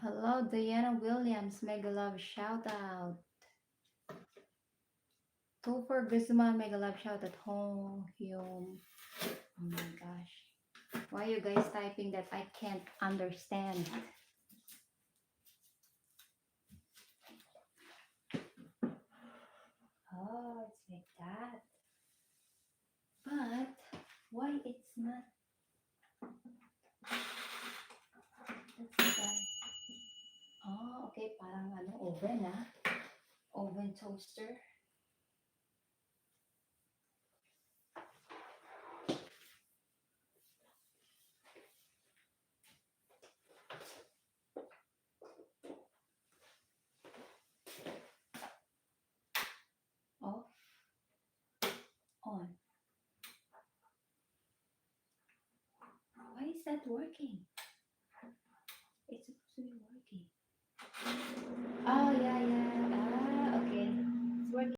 Hello, Diana Williams. Mega love shout out. Topher Guzman, mega love shout at home. Hyum. Oh my gosh. Why are you guys typing that I can't understand? Oh, it's like that. But why it's not? Let's try. Oh, okay. Parang ano, oven ah. Oven toaster. Off, on. Why is that working? It's supposed to be working. Oh, yeah, yeah,